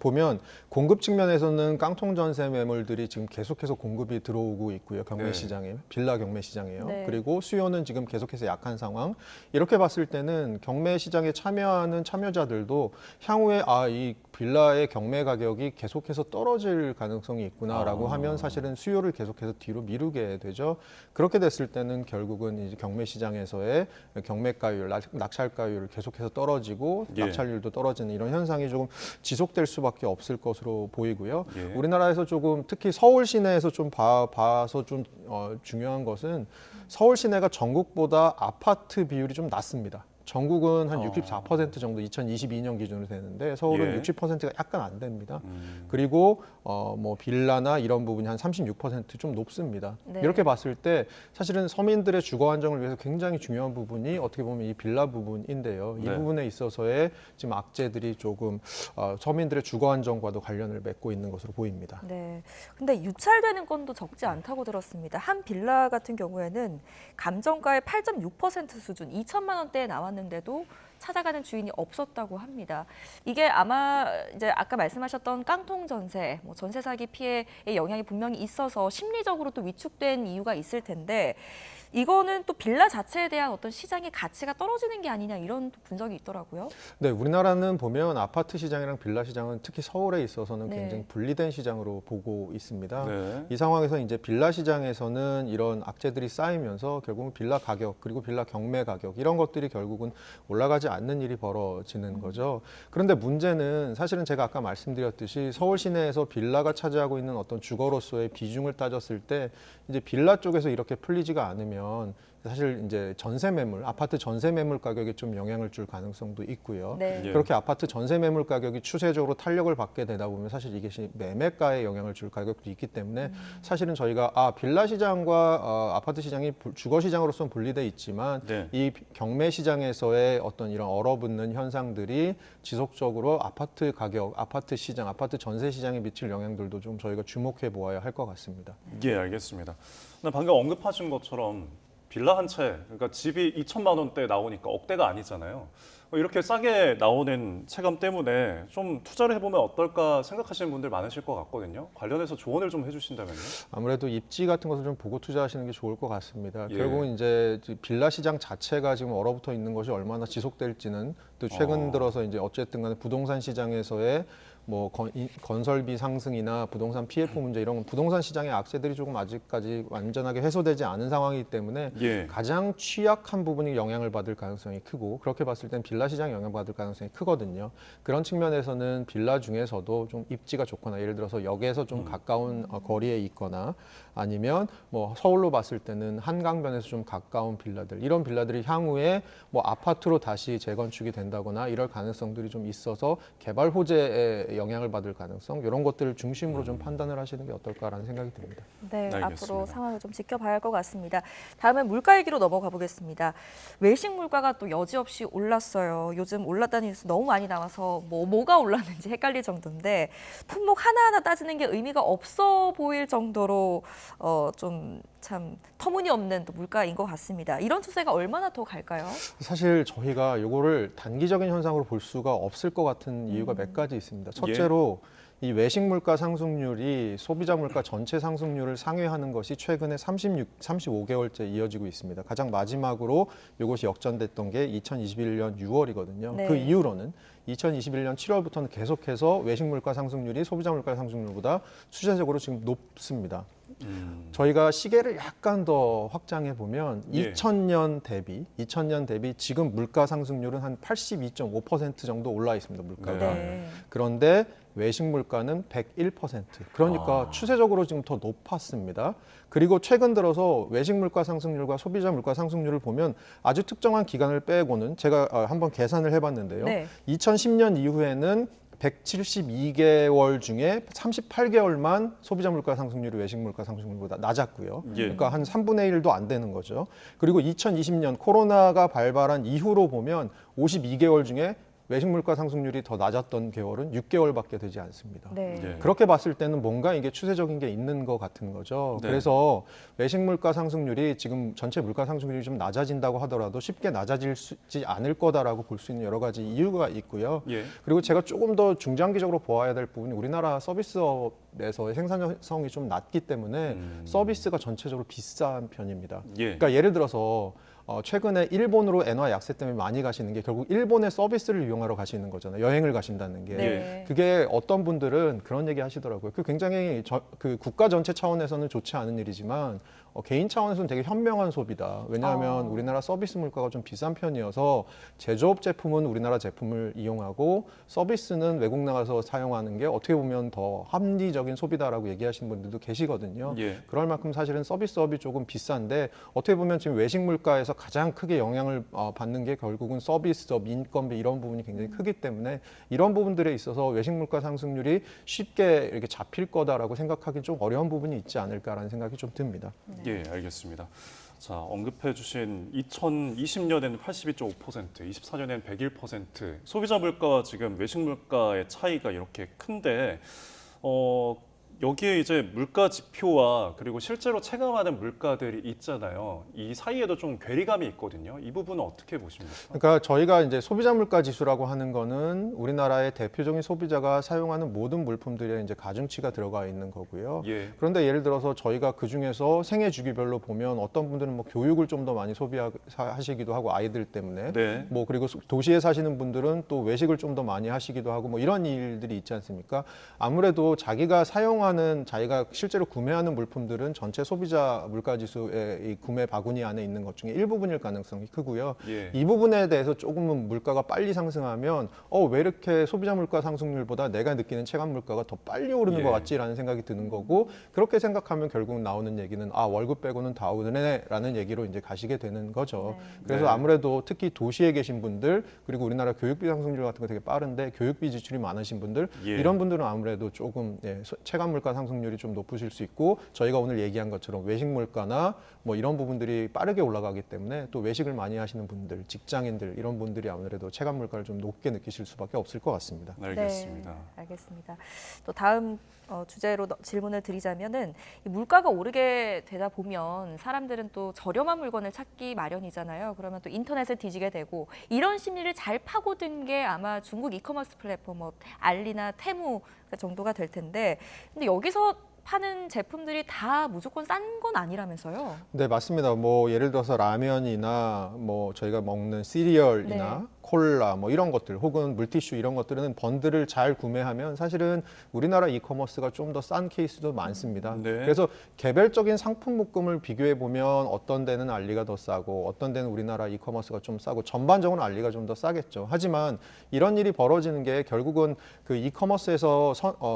보면 공급 측면에서는 깡통 전세 매물들이 지금 계속해서 공급이 들어오고 있고요. 경매 시장에, 빌라 경매 시장이에요. 그리고 수요는 지금 계속해서 약한 상황. 이렇게 봤을 때는 경매 시장에 참여하는 참여자들도 향후에 이 빌라의 경매 가격이 계속해서 떨어질 가능성이 있구나라고 하면 사실은 수요를 계속해서 뒤로 미루게 되죠. 그렇게 됐을 때는 결국은 이제 경매 시장에서의 경매가율, 낙찰가율 계속해서 떨어지고 낙찰률도 떨어지는 이런 현상이 조금 지속될 수밖에 없을 것으로 보이고요. 우리나라에서 조금 특히 서울 시내에서 좀 봐서 좀 중요한 것은 서울 시내가 전국보다 아파트 비율이 좀 낮습니다. 전국은 한 64% 정도 2022년 기준으로 되는데 서울은 60%가 약간 안 됩니다. 그리고 뭐 빌라나 이런 부분이 한 36% 높습니다. 이렇게 봤을 때 사실은 서민들의 주거 안정을 위해서 굉장히 중요한 부분이 어떻게 보면 이 빌라 부분인데요. 이 부분에 있어서의 지금 악재들이 조금 서민들의 주거 안정과도 관련을 맺고 있는 것으로 보입니다. 네. 근데 유찰되는 건도 적지 않다고 들었습니다. 한 빌라 같은 경우에는 감정가의 8.6% 수준, 2천만 원대에 나왔는데도 찾아가는 주인이 없었다고 합니다. 이게 아마 이제 아까 말씀하셨던 깡통 전세, 뭐 전세 사기 피해의 영향이 분명히 있어서 심리적으로 또 위축된 이유가 있을 텐데 이거는 또 빌라 자체에 대한 어떤 시장의 가치가 떨어지는 게 아니냐 이런 분석이 있더라고요. 네, 우리나라는 보면 아파트 시장이랑 빌라 시장은 특히 서울에 있어서는 굉장히 분리된 시장으로 보고 있습니다. 이 상황에서 이제 빌라 시장에서는 이런 악재들이 쌓이면서 결국은 빌라 가격 그리고 빌라 경매 가격 이런 것들이 결국은 올라가지 않는 일이 벌어지는 거죠. 그런데 문제는 사실은 제가 아까 말씀드렸듯이 서울 시내에서 빌라가 차지하고 있는 어떤 주거로서의 비중을 따졌을 때 이제 빌라 쪽에서 이렇게 풀리지가 않으면 사실 이제 전세 매물, 아파트 전세 매물 가격에 좀 영향을 줄 가능성도 있고요. 그렇게 아파트 전세 매물 가격이 추세적으로 탄력을 받게 되다 보면 사실 이것이 매매가에 영향을 줄 가격도 있기 때문에 사실은 저희가 빌라 시장과 아파트 시장이 주거 시장으로서는 분리돼 있지만 이 경매 시장에서의 어떤 이런 얼어붙는 현상들이 지속적으로 아파트 가격, 아파트 시장, 아파트 전세 시장에 미칠 영향들도 좀 저희가 주목해 보아야 할 것 같습니다. 알겠습니다. 방금 언급하신 것처럼 빌라 한 채, 그러니까 집이 2천만 원대 나오니까 억대가 아니잖아요. 이렇게 싸게 나오는 체감 때문에 좀 투자를 해보면 어떨까 생각하시는 분들 많으실 것 같거든요. 관련해서 조언을 좀 해주신다면요. 아무래도 입지 같은 것을 좀 보고 투자하시는 게 좋을 것 같습니다. 결국은 이제 빌라 시장 자체가 지금 얼어붙어 있는 것이 얼마나 지속될지는 또 최근 들어서 이제 어쨌든 간에 부동산 시장에서의 뭐 건설비 상승이나 부동산 PF 문제 이런 부동산 시장의 악재들이 조금 아직까지 완전하게 해소되지 않은 상황이기 때문에 예. 가장 취약한 부분이 영향을 받을 가능성이 크고 그렇게 봤을 땐 빌라 시장이 영향받을 가능성이 크거든요. 그런 측면에서는 빌라 중에서도 좀 입지가 좋거나 예를 들어서 역에서 좀 가까운 거리에 있거나 아니면 뭐 서울로 봤을 때는 한강변에서 좀 가까운 빌라들 이런 빌라들이 향후에 뭐 아파트로 다시 재건축이 된다거나 이럴 가능성들이 좀 있어서 개발 호재에 영향을 받을 가능성 이런 것들을 중심으로 좀 판단을 하시는 게 어떨까라는 생각이 듭니다. 네, 알겠습니다. 앞으로 상황을 좀 지켜봐야 할 것 같습니다. 다음은 물가 얘기로 넘어가 보겠습니다. 외식 물가가 또 여지없이 올랐어요. 요즘 올랐다는 뉴스 너무 많이 나와서 뭐가 올랐는지 헷갈릴 정도인데 품목 하나하나 따지는 게 의미가 없어 보일 정도로 좀 참 터무니없는 또 물가인 것 같습니다. 이런 추세가 얼마나 더 갈까요? 사실 저희가 이거를 단기적인 현상으로 볼 수가 없을 것 같은 이유가 몇 가지 있습니다. 첫째로 이 외식 물가 상승률이 소비자 물가 전체 상승률을 상회하는 것이 최근에 35개월째 이어지고 있습니다. 가장 마지막으로 이것이 역전됐던 게 2021년 6월이거든요. 네. 그 이후로는 2021년 7월부터는 계속해서 외식 물가 상승률이 소비자 물가 상승률보다 추세적으로 지금 높습니다. 저희가 시계를 약간 더 확장해 보면 2000년 대비 지금 물가 상승률은 한 82.5% 정도 올라 있습니다. 물가가. 네. 그런데 외식 물가는 101%. 그러니까 추세적으로 지금 더 높았습니다. 그리고 최근 들어서 외식 물가 상승률과 소비자 물가 상승률을 보면 아주 특정한 기간을 빼고는 제가 한번 계산을 해봤는데요. 네. 2010년 이후에는 172개월 중에 38개월만 소비자 물가 상승률이 외식 물가 상승률보다 낮았고요. 그러니까 한 3분의 1도 안 되는 거죠. 그리고 2020년 코로나가 발발한 이후로 보면 52개월 중에 외식 물가 상승률이 더 낮았던 개월은 6개월밖에 되지 않습니다. 네. 그렇게 봤을 때는 뭔가 이게 추세적인 게 있는 것 같은 거죠. 네. 그래서 외식 물가 상승률이 지금 전체 물가 상승률이 좀 낮아진다고 하더라도 쉽게 낮아지지 않을 거다라고 볼 수 있는 여러 가지 이유가 있고요. 그리고 제가 조금 더 중장기적으로 보아야 될 부분이 우리나라 서비스업에서의 생산성이 좀 낮기 때문에 서비스가 전체적으로 비싼 편입니다. 그러니까 예를 들어서 최근에 일본으로 엔화 약세 때문에 많이 가시는 게 결국 일본의 서비스를 이용하러 가시는 거잖아요. 여행을 가신다는 게. 네. 그게 어떤 분들은 그런 얘기 하시더라고요. 그 굉장히 그 국가 전체 차원에서는 좋지 않은 일이지만 개인 차원에서는 되게 현명한 소비다. 왜냐하면 우리나라 서비스 물가가 좀 비싼 편이어서 제조업 제품은 우리나라 제품을 이용하고 서비스는 외국 나가서 사용하는 게 어떻게 보면 더 합리적인 소비다라고 얘기하시는 분들도 계시거든요. 그럴 만큼 사실은 서비스업이 조금 비싼데 어떻게 보면 지금 외식 물가에서 가장 크게 영향을 받는 게 결국은 서비스업, 인건비 이런 부분이 굉장히 크기 때문에 이런 부분들에 있어서 외식 물가 상승률이 쉽게 이렇게 잡힐 거다라고 생각하기 좀 어려운 부분이 있지 않을까라는 생각이 좀 듭니다. 예, 알겠습니다. 자, 언급해 주신 2020년에는 82.5%, 24년에는 101%. 소비자 물가와 지금 외식 물가의 차이가 이렇게 큰데 여기에 이제 물가 지표와 그리고 실제로 체감하는 물가들이 있잖아요. 이 사이에도 좀 괴리감이 있거든요. 이 부분은 어떻게 보십니까? 그러니까 저희가 이제 소비자 물가 지수라고 하는 거는 우리나라의 대표적인 소비자가 사용하는 모든 물품들에 이제 가중치가 들어가 있는 거고요. 그런데 예를 들어서 저희가 그 중에서 생애 주기별로 보면 어떤 분들은 뭐 교육을 좀 더 많이 소비하시기도 하고 아이들 때문에 뭐 그리고 도시에 사시는 분들은 또 외식을 좀 더 많이 하시기도 하고 뭐 이런 일들이 있지 않습니까? 아무래도 자기가 자기가 실제로 구매하는 물품들은 전체 소비자 물가 지수의 이 구매 바구니 안에 있는 것 중에 일부분일 가능성이 크고요. 이 부분에 대해서 조금은 물가가 빨리 상승하면 왜 이렇게 소비자 물가 상승률보다 내가 느끼는 체감 물가가 더 빨리 오르는 것 같지라는 생각이 드는 거고 그렇게 생각하면 결국 나오는 얘기는 월급 빼고는 다 오르네라는 얘기로 이제 가시게 되는 거죠. 그래서 아무래도 특히 도시에 계신 분들 그리고 우리나라 교육비 상승률 같은 거 되게 빠른데 교육비 지출이 많으신 분들 이런 분들은 아무래도 조금 체감 물가 상승률이 좀 높으실 수 있고 저희가 오늘 얘기한 것처럼 외식 물가나 뭐 이런 부분들이 빠르게 올라가기 때문에 또 외식을 많이 하시는 분들, 직장인들 이런 분들이 아무래도 체감 물가를 좀 높게 느끼실 수밖에 없을 것 같습니다. 알겠습니다. 네, 알겠습니다. 또 다음 주제로 질문을 드리자면은 이 물가가 오르게 되다 보면 사람들은 또 저렴한 물건을 찾기 마련이잖아요. 그러면 또 인터넷을 뒤지게 되고 이런 심리를 잘 파고든 게 아마 중국 이커머스 플랫폼 알리나 테무 정도가 될 텐데 근데 여기서 파는 제품들이 다 무조건 싼 건 아니라면서요? 네, 맞습니다. 뭐 예를 들어서 라면이나 뭐 저희가 먹는 시리얼이나 콜라 뭐 이런 것들 혹은 물티슈 이런 것들은 번들을 잘 구매하면 사실은 우리나라 이커머스가 좀 더 싼 케이스도 많습니다. 네. 그래서 개별적인 상품 묶음을 비교해 보면 어떤 데는 알리가 더 싸고 어떤 데는 우리나라 이커머스가 좀 싸고 전반적으로 알리가 좀 더 싸겠죠. 하지만 이런 일이 벌어지는 게 결국은 그 이커머스에서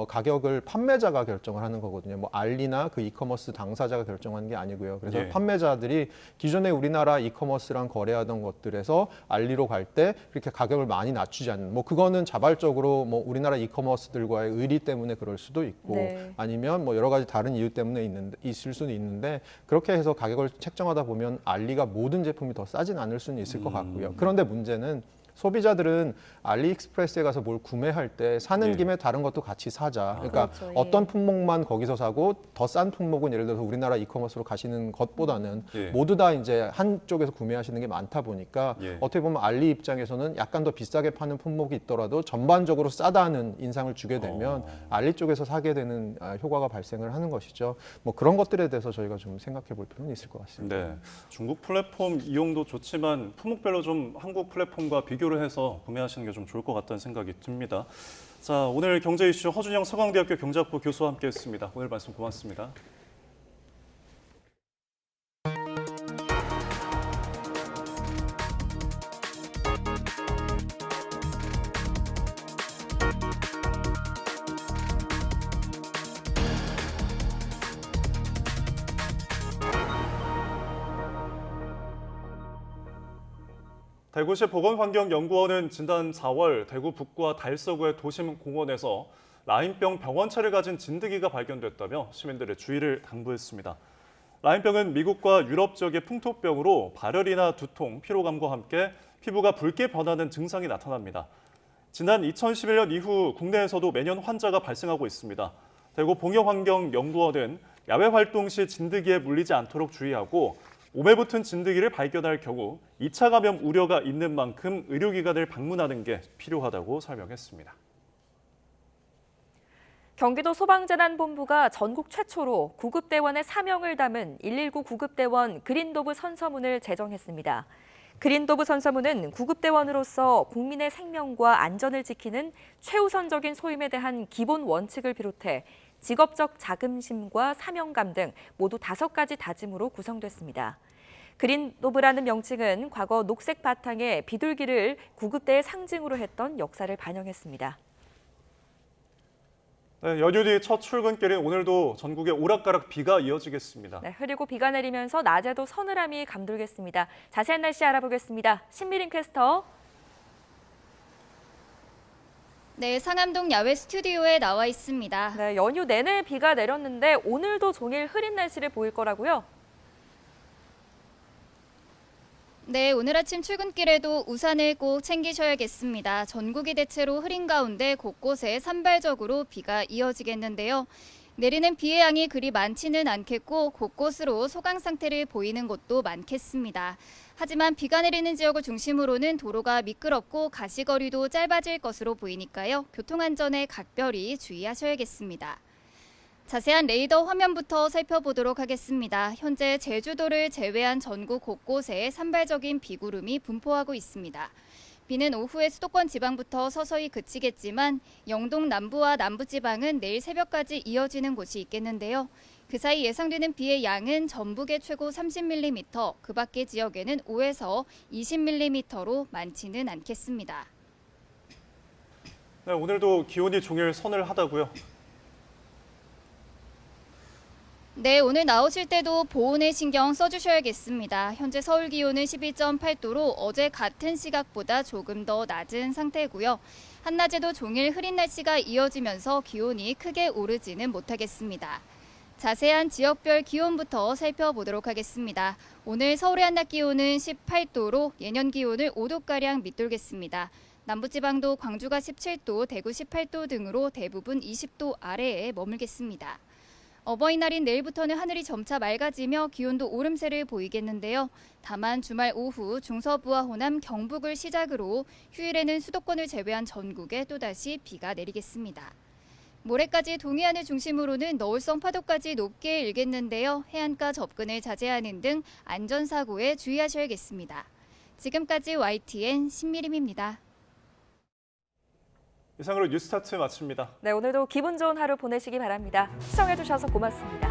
가격을 판매자가 결정을 하는 거거든요. 뭐 알리나 그 이커머스 당사자가 결정하는 게 아니고요. 그래서 예. 판매자들이 기존에 우리나라 이커머스랑 거래하던 것들에서 알리로 갈 때 그렇게 가격을 많이 낮추지 않는 뭐 그거는 자발적으로 뭐 우리나라 이커머스들과의 의리 때문에 그럴 수도 있고 네. 아니면 뭐 여러 가지 다른 이유 때문에 있을 수는 있는데 그렇게 해서 가격을 책정하다 보면 알리가 모든 제품이 더 싸진 않을 수는 있을 것 같고요. 그런데 문제는 소비자들은 알리익스프레스에 가서 뭘 구매할 때 사는 예. 김에 다른 것도 같이 사자. 그러니까 그렇죠. 예. 어떤 품목만 거기서 사고 더 싼 품목은 예를 들어서 우리나라 이커머스로 가시는 것보다는 예. 모두 다 이제 한쪽에서 구매하시는 게 많다 보니까 예. 어떻게 보면 알리 입장에서는 약간 더 비싸게 파는 품목이 있더라도 전반적으로 싸다는 인상을 주게 되면 알리 쪽에서 사게 되는 효과가 발생을 하는 것이죠. 뭐 그런 것들에 대해서 저희가 좀 생각해 볼 필요는 있을 것 같습니다. 네, 중국 플랫폼 이용도 좋지만 품목별로 좀 한국 플랫폼과 비교를 해서 구매하시는 게 좀 좋을 것 같다는 생각이 듭니다. 자, 오늘 경제 이슈 허준영 서강대학교 경제학부 교수와 함께했습니다. 오늘 말씀 고맙습니다. 대구시 보건환경연구원은 지난 4월 대구 북구와 달서구의 도심공원에서 라인병 병원체를 가진 진드기가 발견됐다며 시민들의 주의를 당부했습니다. 라인병은 미국과 유럽 지역의 풍토병으로 발열이나 두통, 피로감과 함께 피부가 붉게 변하는 증상이 나타납니다. 지난 2011년 이후 국내에서도 매년 환자가 발생하고 있습니다. 대구 봉영환경연구원은 야외 활동 시 진드기에 물리지 않도록 주의하고 몸에 붙은 진드기를 발견할 경우 2차 감염 우려가 있는 만큼 의료기관을 방문하는 게 필요하다고 설명했습니다. 경기도 소방재난본부가 전국 최초로 구급대원의 사명을 담은 119 구급대원 그린도브 선서문을 제정했습니다. 그린도브 선서문은 구급대원으로서 국민의 생명과 안전을 지키는 최우선적인 소임에 대한 기본 원칙을 비롯해 직업적 자긍심과 사명감 등 모두 5가지 다짐으로 구성됐습니다. 그린도브라는 명칭은 과거 녹색 바탕에 비둘기를 구급대의 상징으로 했던 역사를 반영했습니다. 네, 연휴 뒤 첫 출근길인 오늘도 전국에 오락가락 비가 이어지겠습니다. 네, 흐리고 비가 내리면서 낮에도 서늘함이 감돌겠습니다. 자세한 날씨 알아보겠습니다. 신미림 캐스터. 네, 상암동 야외 스튜디오에 나와 있습니다. 네, 연휴 내내 비가 내렸는데 오늘도 종일 흐린 날씨를 보일 거라고요? 네, 오늘 아침 출근길에도 우산을 꼭 챙기셔야겠습니다. 전국이 대체로 흐린 가운데 곳곳에 산발적으로 비가 이어지겠는데요. 내리는 비의 양이 그리 많지는 않겠고 곳곳으로 소강 상태를 보이는 곳도 많겠습니다. 하지만 비가 내리는 지역을 중심으로는 도로가 미끄럽고 가시거리도 짧아질 것으로 보이니까요. 교통안전에 각별히 주의하셔야겠습니다. 자세한 레이더 화면부터 살펴보도록 하겠습니다. 현재 제주도를 제외한 전국 곳곳에 산발적인 비구름이 분포하고 있습니다. 비는 오후에 수도권 지방부터 서서히 그치겠지만 영동 남부와 남부지방은 내일 새벽까지 이어지는 곳이 있겠는데요. 그 사이 예상되는 비의 양은 전북의 최고 30mm, 그 밖의 지역에는 5에서 20mm로 많지는 않겠습니다. 네, 오늘도 기온이 종일 서늘하다고요? 네, 오늘 나오실 때도 보온에 신경 써주셔야겠습니다. 현재 서울 기온은 12.8도로 어제 같은 시각보다 조금 더 낮은 상태고요. 한낮에도 종일 흐린 날씨가 이어지면서 기온이 크게 오르지는 못하겠습니다. 자세한 지역별 기온부터 살펴보도록 하겠습니다. 오늘 서울의 한낮 기온은 18도로 예년 기온을 5도가량 밑돌겠습니다. 남부지방도 광주가 17도, 대구 18도 등으로 대부분 20도 아래에 머물겠습니다. 어버이날인 내일부터는 하늘이 점차 맑아지며 기온도 오름세를 보이겠는데요. 다만 주말 오후 중서부와 호남, 경북을 시작으로 휴일에는 수도권을 제외한 전국에 또다시 비가 내리겠습니다. 모레까지 동해안을 중심으로는 너울성 파도까지 높게 일겠는데요. 해안가 접근을 자제하는 등 안전사고에 주의하셔야겠습니다. 지금까지 YTN 신미림입니다. 이상으로 뉴스타트 마칩니다. 네, 오늘도 기분 좋은 하루 보내시기 바랍니다. 시청해주셔서 고맙습니다.